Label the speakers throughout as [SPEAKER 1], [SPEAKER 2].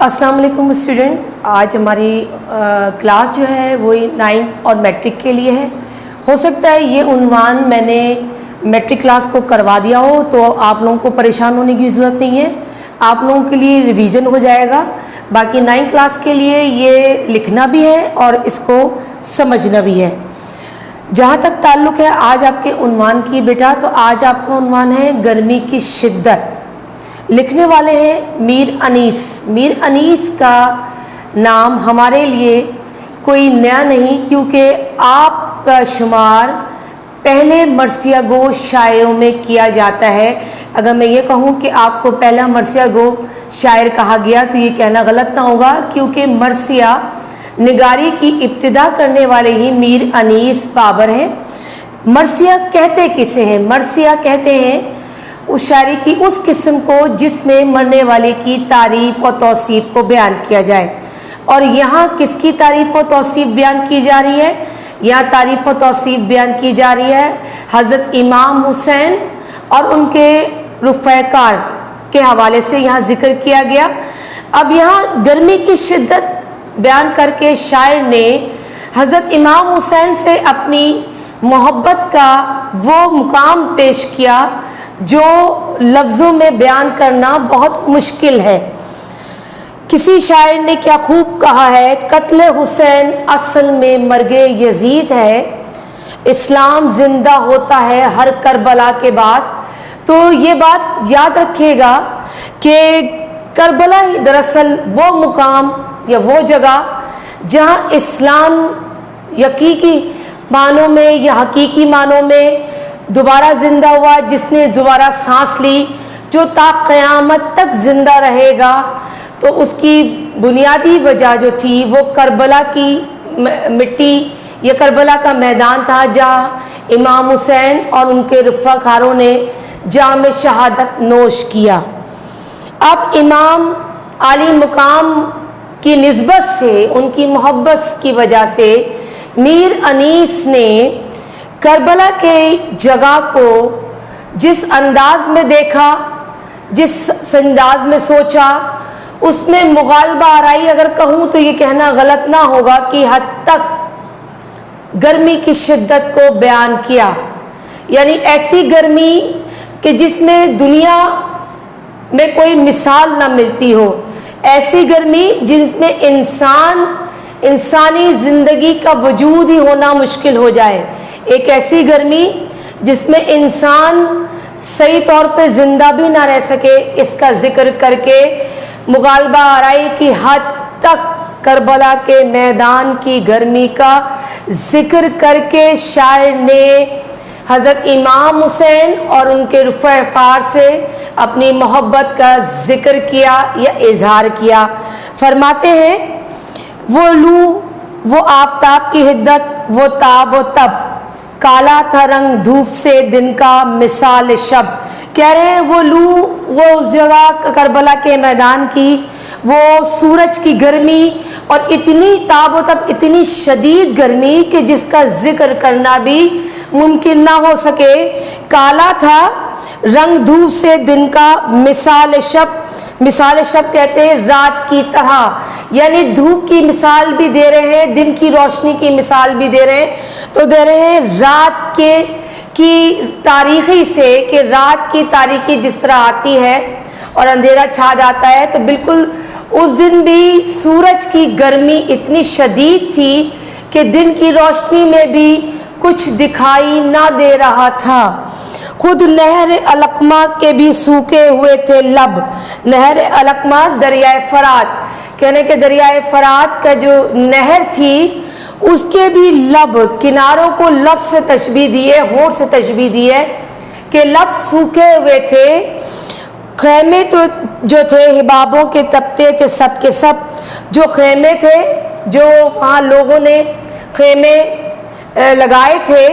[SPEAKER 1] अस्सलाम वालेकुम स्टूडेंट। आज हमारी क्लास जो है वो 9th और मैट्रिक के लिए है। हो सकता है ये उन्वान मैंने मैट्रिक क्लास को करवा दिया हो, तो आप लोगों को परेशान होने की ज़रूरत नहीं है, आप लोगों के लिए रिवीजन हो जाएगा। बाकी 9th क्लास के लिए ये लिखना भी है और इसको समझना भी है। जहाँ तक ताल्लुक़ है आज आपके उन्वान की बेटा, तो आज आपका उन्वान है गर्मी की शिद्दत। लिखने वाले हैं मीर अनीस। मीर अनीस का नाम हमारे लिए कोई नया नहीं, क्योंकि आपका शुमार पहले मरसिया गो शायरों में किया जाता है। अगर मैं ये कहूँ कि आपको पहला मरसिया गो शायर कहा गया तो ये कहना गलत ना होगा, क्योंकि मरसिया निगारी की इब्तिदा करने वाले ही मीर अनीस बाबर हैं। मरसिया कहते किसे हैं? मरसिया कहते हैं उस शायरी की उस किस्म को जिसमें मरने वाले की तारीफ़ और तौसीफ़ को बयान किया जाए। और यहाँ किसकी तारीफ़ और तौसीफ़ बयान की जा रही है? यहाँ तारीफ़ और तौसीफ़ बयान की जा रही है हज़रत इमाम हुसैन और उनके रुफ़ैकार के हवाले से यहाँ ज़िक्र किया गया। अब यहाँ गर्मी की शिद्दत बयान करके शायर ने हज़रत इमाम हुसैन से अपनी मोहब्बत का वो मुकाम पेश किया जो लफ्ज़ों में बयान करना बहुत मुश्किल है। किसी शायर ने क्या खूब कहा है, कत्ल हुसैन असल में मर्गे यजीद है, इस्लाम जिंदा होता है हर करबला के बाद। तो ये बात याद रखिएगा कि करबला ही दरअसल वो मुकाम या वो जगह जहाँ इस्लाम यकीकी मानों में या हकीकी मानों में दोबारा ज़िंदा हुआ, जिसने दोबारा सांस ली, जो ता क़यामत तक ज़िंदा रहेगा। तो उसकी बुनियादी वजह जो थी वो करबला की मिट्टी या करबला का मैदान था, जहाँ इमाम हुसैन और उनके रुफ़ाकारों ने जाम शहादत नोश किया। अब इमाम आली मुकाम की निस्बत से, उनकी मोहब्बत की वजह से मीर अनीस ने करबला के जगह को जिस अंदाज में देखा, जिस अंदाज में सोचा, उसमें मुगालबा आराई अगर कहूँ तो ये कहना गलत ना होगा कि हद तक गर्मी की शिद्दत को बयान किया। यानी ऐसी गर्मी कि जिसमें दुनिया में कोई मिसाल ना मिलती हो, ऐसी गर्मी जिसमें इंसानी ज़िंदगी का वजूद ही होना मुश्किल हो जाए, एक ऐसी गर्मी जिसमें इंसान सही तौर पे ज़िंदा भी ना रह सके। इसका ज़िक्र करके मुगालबा आराई की हद तक करबला के मैदान की गर्मी का ज़िक्र करके शायर ने हज़रत इमाम हुसैन और उनके रुफ़ाकार से अपनी मोहब्बत का ज़िक्र किया या इजहार किया। फरमाते हैं वो लू वो आफताब की हिद्दत, वो ताब वो तब, काला था रंग धूप से दिन का मिसाल शब। कह रहे हैं वो लू, वो उस जगह करबला के मैदान की वो सूरज की गर्मी, और इतनी ताब व तब, इतनी शदीद गर्मी कि जिसका जिक्र करना भी मुमकिन ना हो सके। काला था रंग धूप से दिन का मिसाल शब। मिसाल शब कहते हैं रात की तरह, यानी धूप की मिसाल भी दे रहे हैं, दिन की रोशनी की मिसाल भी दे रहे हैं। तो दे रहे हैं रात की तारीखी से, कि रात की तारीखी जिस तरह आती है और अंधेरा छा जाता है, तो बिल्कुल उस दिन भी सूरज की गर्मी इतनी शदीद थी कि दिन की रोशनी में भी कुछ दिखाई ना दे रहा था। खुद नहर अलकमा के भी सूखे हुए थे लब। नहर अलकमा दरियाए फरात, कहने के दरियाए फरात का जो नहर थी उसके भी लब, किनारों को लब से तशबीह दी है, होंठ से तशबीह दी है कि लब सूखे हुए थे। खैमे तो जो थे हिबाबों के तपते थे सब के सब। जो खैमे थे, जो वहाँ लोगों ने खैमे लगाए थे,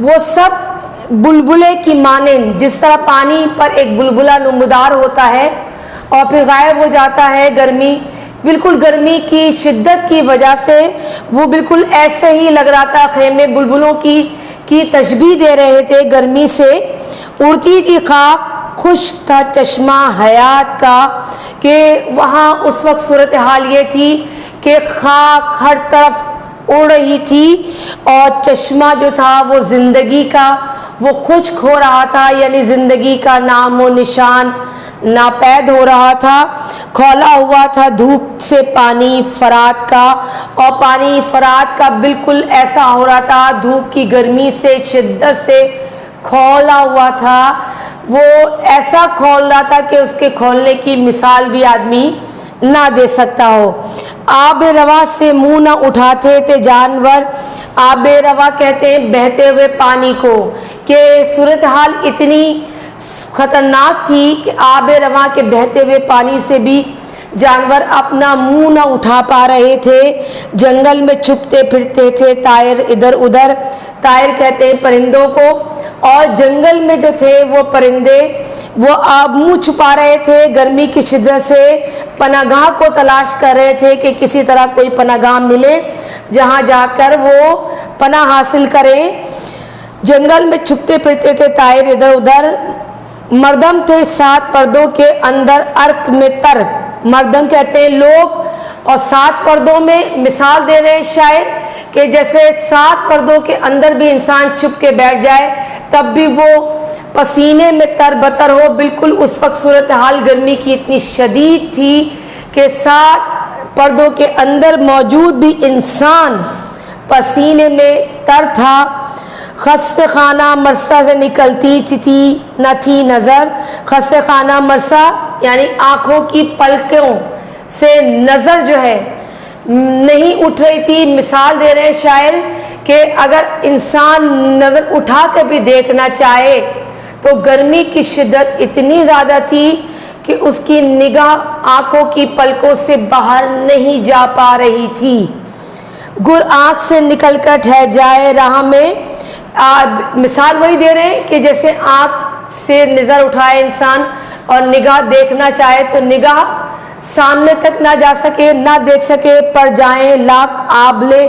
[SPEAKER 1] वो सब बुलबुले की मानिंद, जिस तरह पानी पर एक बुलबुला नमदार होता है और फिर गायब हो जाता है गर्मी, बिल्कुल गर्मी की शिद्दत की वजह से वो बिल्कुल ऐसे ही लग रहा था। खेमे बुलबुलों की तशबीह दे रहे थे गर्मी से। उड़ती थी खाक खुश्क था चश्मा हयात का, कि वहाँ उस वक्त सूरत हाल ये थी कि खाक हर तरफ उड़ रही थी और चश्मा जो था वो ज़िंदगी का वो खुश्क हो रहा था, यानी ज़िंदगी का नामो निशान नापैद हो रहा था। खौला हुआ था धूप से पानी फरात का, और पानी फरात का बिल्कुल ऐसा हो रहा था, धूप की गर्मी से शिद्दत से खौला हुआ था। वो ऐसा खौल रहा था कि उसके खौलने की मिसाल भी आदमी ना दे सकता हो। आब रवा से मुंह ना उठाते थे जानवर। आब रवा कहते हैं बहते हुए पानी को, कि सूरत हाल इतनी ख़तरनाक थी कि आब रवा के बहते हुए पानी से भी जानवर अपना मुंह ना उठा पा रहे थे। जंगल में छुपते फिरते थे तायर इधर उधर। तायर कहते हैं परिंदों को, और जंगल में जो थे वो परिंदे वो अब मुंह छुपा रहे थे गर्मी की शिद्दत से, पनागाह को तलाश कर रहे थे कि किसी तरह कोई पनागाह मिले जहां जाकर वो पनाह हासिल करें। जंगल में छुपते फिरते थे तायर इधर उधर। मर्दम थे 7 पर्दों के अंदर अर्क में तर। मर्दम कहते हैं लोग, और 7 पर्दों में मिसाल दे रहे हैं शायर कि जैसे 7 पर्दों के अंदर भी इंसान छुप के बैठ जाए तब भी वो पसीने में तरबतर हो। बिल्कुल उस वक्त सूरत हाल गर्मी की इतनी शदीद थी कि 7 पर्दों के अंदर मौजूद भी इंसान पसीने में तर था। खस्ते खाना मरसा से निकलती थी न थी नज़र। खस्ते खाना मरसा यानी आँखों की पलकों से नज़र जो है नहीं उठ रही थी। मिसाल दे रहे हैं शायर कि अगर इंसान नज़र उठा कर भी देखना चाहे तो गर्मी की शिद्दत इतनी ज़्यादा थी कि उसकी निगाह आँखों की पलकों से बाहर नहीं जा पा रही थी। गुर आँख से निकल कर ठहर जाए राह में। मिसाल वही दे रहे हैं कि जैसे आँख से नज़र उठाए इंसान और निगाह देखना चाहे तो निगाह सामने तक ना जा सके, ना देख सके, पड़ जाए लाख आबले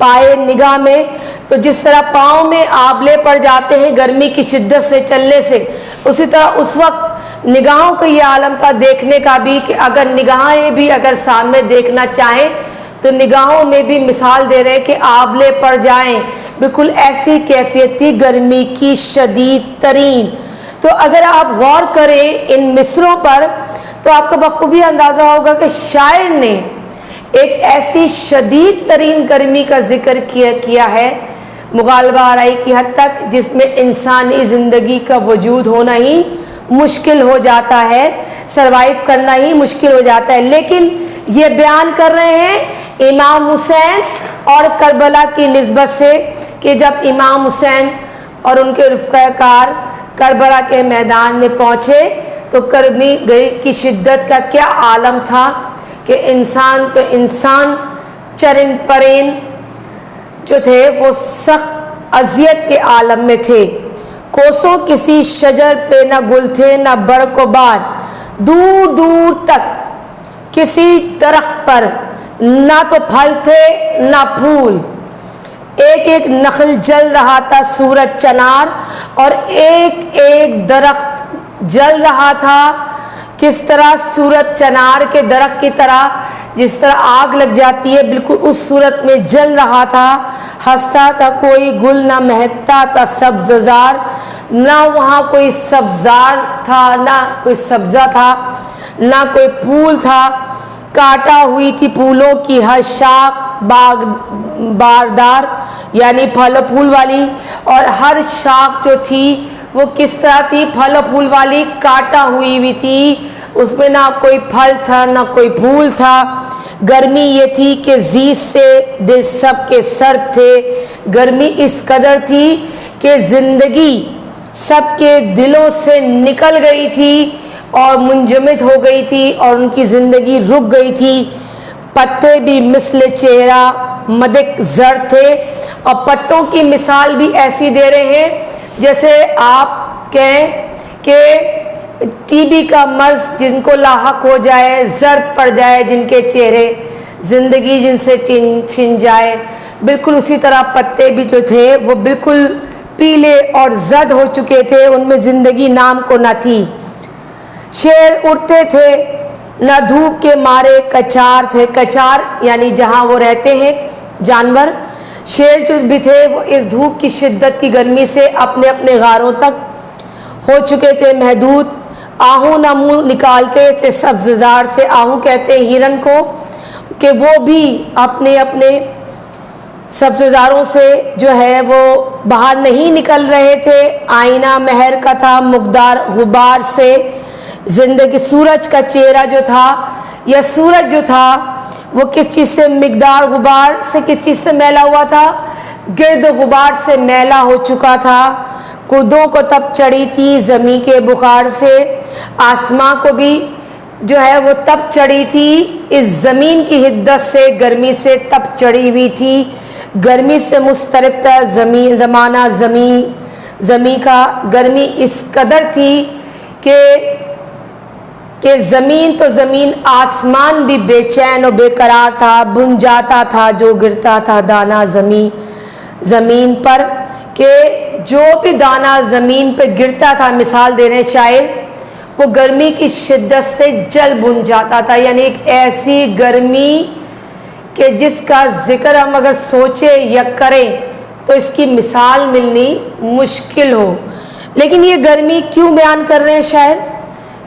[SPEAKER 1] पाए निगाह में। तो जिस तरह पाँव में आबले पड़ जाते हैं गर्मी की शिद्दत से चलने से, उसी तरह उस वक्त निगाहों का ये आलम था देखने का भी कि अगर निगाहें भी अगर सामने देखना चाहें तो निगाहों में भी मिसाल दे रहे हैं कि आबले पड़ जाएं। बिल्कुल ऐसी कैफियत थी गर्मी की शदीद तरीन। तो अगर आप गौर करें इन मिसरों पर तो आपको बखूबी अंदाज़ा होगा कि शायर ने एक ऐसी शदीद तरीन गर्मी का जिक्र किया है मुगालबा आराई की हद तक, जिसमें इंसानी ज़िंदगी का वजूद होना ही मुश्किल हो जाता है, सरवाइव करना ही मुश्किल हो जाता है। लेकिन ये बयान कर रहे हैं इमाम हुसैन और करबला की निस्बत से कि जब इमाम हुसैन और उनके रफ़ीक़ार करबला के मैदान में पहुँचे तो गर्मी की शिद्दत का क्या आलम था कि इंसान तो इंसान चरिंद परिंद जो थे वो सख्त अजियत के आलम में थे। कोसों किसी शजर पे न गुल थे न बरकोबार, दूर दूर तक किसी दरख्त पर ना तो फल थे ना फूल। एक एक नखल जल रहा था सूरज चनार, और एक एक दरख्त जल रहा था किस तरह सूरज चनार के दरख्त की तरह, जिस तरह आग लग जाती है बिल्कुल उस सूरत में जल रहा था। हंसता था कोई गुल ना महकता था सब्ज़ार, ना वहाँ कोई सब्ज़ार था ना कोई सब्ज़ा था ना कोई फूल था। काटा हुई थी फूलों की हर शाख बारदार यानी फल फूल वाली, और हर शाख जो थी वो किस तरह थी, फल फूल वाली, काटा हुई थी। उसमें ना कोई फल था ना कोई फूल था। गर्मी ये थी कि जीत से दिल सब के सर्द थे। गर्मी इस कदर थी कि ज़िंदगी सबके दिलों से निकल गई थी और मुंजमद हो गई थी और उनकी ज़िंदगी रुक गई थी। पत्ते भी मिसल चेहरा मदक जर थे, और पत्तों की मिसाल भी ऐसी दे रहे हैं जैसे आप कहें कि टीबी का मर्ज जिनको लाहक हो जाए, जर्द पड़ जाए जिनके चेहरे, ज़िंदगी जिनसे छिन जाए। बिल्कुल उसी तरह पत्ते भी जो थे वो बिल्कुल पीले और जर्द हो चुके थे, उनमें ज़िंदगी नाम को न थी। शेर उड़ते थे न धूप के मारे कचार थे। कचार यानी जहाँ वो रहते हैं जानवर। शेर जो भी थे वो इस धूप की शिद्दत की गर्मी से अपने अपने गारों तक हो चुके थे महदूद। आहू न मुँह निकालते थे सब्ज़जार से। आहू कहते हैं हिरन को कि वो भी अपने अपने सब्ज़जारों से जो है वो बाहर नहीं निकल रहे थे। आईना महर का था मुकदार गुबार से। ज़िंदगी सूरज का चेहरा जो था या सूरज जो था वो किस चीज़ से, मिकदार गुबार से, किस चीज़ से मैला हुआ था, गिर्द गुबार से मैला हो चुका था। कुदों को तब चढ़ी थी ज़मी के बुखार से। आसमां को भी जो है वो तब चढ़ी थी इस ज़मीन की हिद्दत से, गर्मी से तब चढ़ी हुई थी। गर्मी से मुस्तरब था ज़माना ज़मी का। गर्मी इस कदर थी कि ज़मीन तो ज़मीन, आसमान भी बेचैन और बेकरार था। बुन जाता था जो गिरता था दाना ज़मीन पर, कि जो भी दाना ज़मीन पे गिरता था, मिसाल दे रहे शायर, वो गर्मी की शिद्दत से जल बुन जाता था। यानी एक ऐसी गर्मी कि जिसका ज़िक्र हम अगर सोचे या करें तो इसकी मिसाल मिलनी मुश्किल हो। लेकिन ये गर्मी क्यों बयान कर रहे हैं शायर?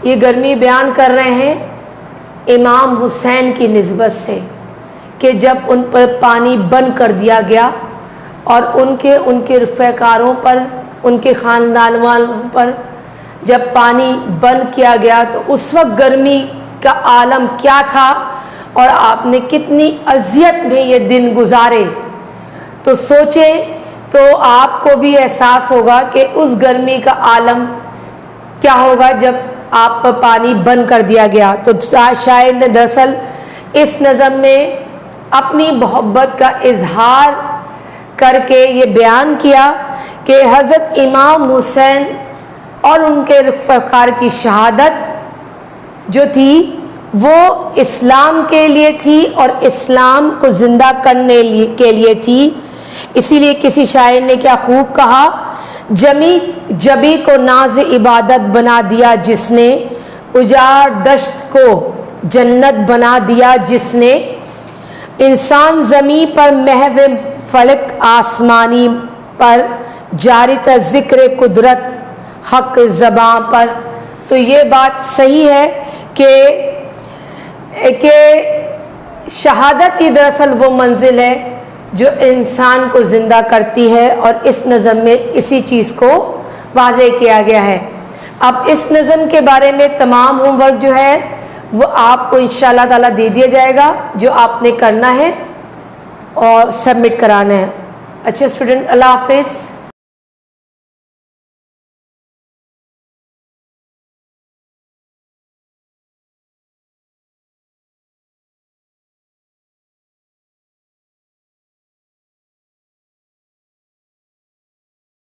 [SPEAKER 1] ये गर्मी बयान कर रहे हैं इमाम हुसैन की निस्बत से, कि जब उन पर पानी बंद कर दिया गया और उनके रफ़ेकारों पर, उनके ख़ानदान वालों पर जब पानी बंद किया गया तो उस वक्त गर्मी का आलम क्या था और आपने कितनी अज़ियत में ये दिन गुजारे। तो सोचें तो आपको भी एहसास होगा कि उस गर्मी का आलम क्या होगा जब आप पर पानी बंद कर दिया गया। तो शायर ने दरअसल इस नज़म में अपनी मोहब्बत का इजहार करके ये बयान किया कि हज़रत इमाम हुसैन और उनके रफ़ाकार की शहादत जो थी वो इस्लाम के लिए थी और इस्लाम को ज़िंदा करने के लिए थी। इसीलिए किसी शायर ने क्या खूब कहा, जबी को नाज इबादत बना दिया जिसने, उजाड़ दश्त को जन्नत बना दिया जिसने। इंसान ज़मी पर महव फलक आसमानी पर, जारी था ज़िक्र कुदरत हक ज़बां पर। तो ये बात सही है कि शहादत ही दरअसल वो मंजिल है जो इंसान को ज़िंदा करती है, और इस नज़म में इसी चीज़ को वाज़ेह किया गया है। अब इस नज़म के बारे में तमाम होमवर्क जो है वो आपको इंशाअल्लाह ताला दे दिया जाएगा, जो आपने करना है और सबमिट कराना है। अच्छा स्टूडेंट, अल्लाह हाफ़िज़।